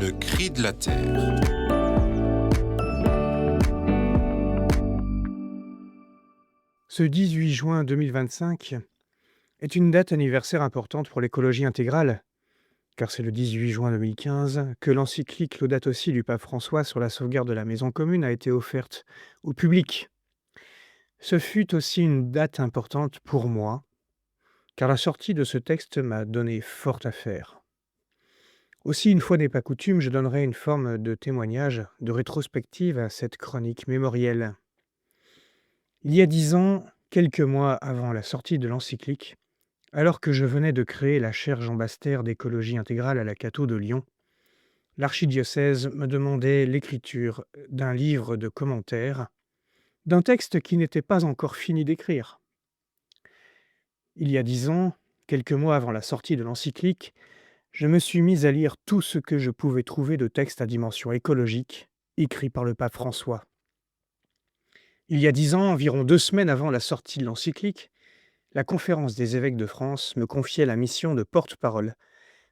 Le cri de la terre. Ce 18 juin 2025 est une date anniversaire importante pour l'écologie intégrale, car c'est le 18 juin 2015 que l'encyclique Laudato Si du pape François sur la sauvegarde de la maison commune a été offerte au public. Ce fut aussi une date importante pour moi, car la sortie de ce texte m'a donné fort à faire. Aussi, une fois n'est pas coutume, je donnerai une forme de témoignage, de rétrospective à cette chronique mémorielle. Il y a 10 ans, quelques mois avant la sortie de l'encyclique, alors que je venais de créer la chaire Jean Baster d'écologie intégrale à la Cato de Lyon, l'archidiocèse me demandait l'écriture d'un livre de commentaires, d'un texte qui n'était pas encore fini d'écrire. Il y a 10 ans, quelques mois avant la sortie de l'encyclique, je me suis mis à lire tout ce que je pouvais trouver de textes à dimension écologique, écrits par le pape François. Il y a 10 ans, environ 2 semaines avant la sortie de l'encyclique, la Conférence des évêques de France me confiait la mission de porte-parole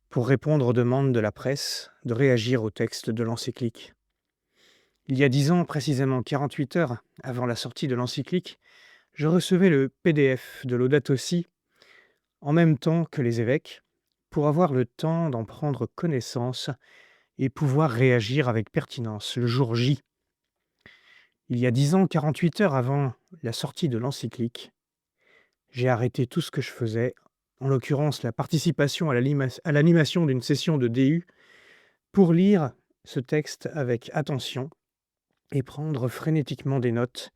pour répondre aux demandes de la presse de réagir au texte de l'encyclique. Il y a 10 ans, précisément 48 heures avant la sortie de l'encyclique, je recevais le PDF de Laudato Si en même temps que les évêques pour avoir le temps d'en prendre connaissance et pouvoir réagir avec pertinence le jour J. Il y a 10 ans, 48 heures avant la sortie de l'encyclique, j'ai arrêté tout ce que je faisais, en l'occurrence la participation à l'animation d'une session de DU, pour lire ce texte avec attention et prendre frénétiquement des notes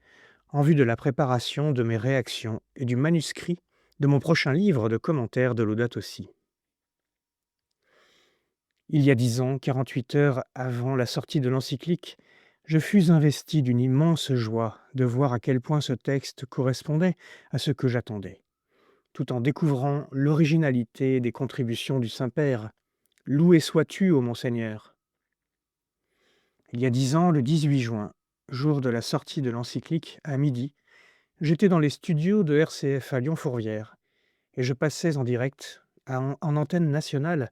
en vue de la préparation de mes réactions et du manuscrit de mon prochain livre de commentaires de Laudato Si. Il y a 10 ans, 48 heures avant la sortie de l'encyclique, je fus investi d'une immense joie de voir à quel point ce texte correspondait à ce que j'attendais, tout en découvrant l'originalité des contributions du Saint-Père. Loué sois-tu, ô Monseigneur. Il y a 10 ans, le 18 juin, jour de la sortie de l'encyclique, à midi, j'étais dans les studios de RCF à Lyon-Fourvière et je passais en direct en antenne nationale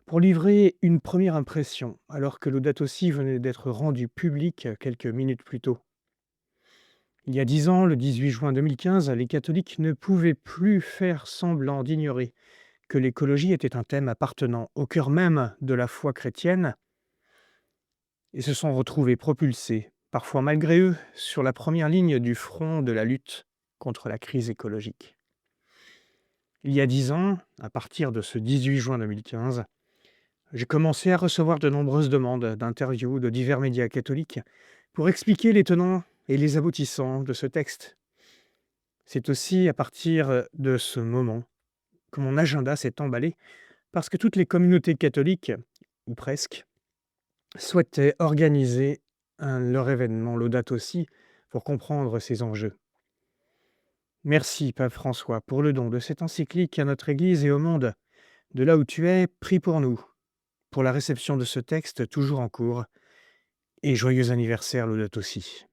pour livrer une première impression, alors que Laudato Si venait d'être rendu public quelques minutes plus tôt. Il y a 10 ans, le 18 juin 2015, les catholiques ne pouvaient plus faire semblant d'ignorer que l'écologie était un thème appartenant au cœur même de la foi chrétienne et se sont retrouvés propulsés, parfois malgré eux, sur la première ligne du front de la lutte contre la crise écologique. Il y a 10 ans, à partir de ce 18 juin 2015, j'ai commencé à recevoir de nombreuses demandes d'interviews de divers médias catholiques pour expliquer les tenants et les aboutissants de ce texte. C'est aussi à partir de ce moment que mon agenda s'est emballé parce que toutes les communautés catholiques, ou presque, souhaitaient organiser leur événement Laudato Si pour comprendre ces enjeux. Merci, Pape François, pour le don de cette encyclique à notre Église et au monde. De là où tu es, prie pour nous, pour la réception de ce texte toujours en cours, et joyeux anniversaire Laudato Si.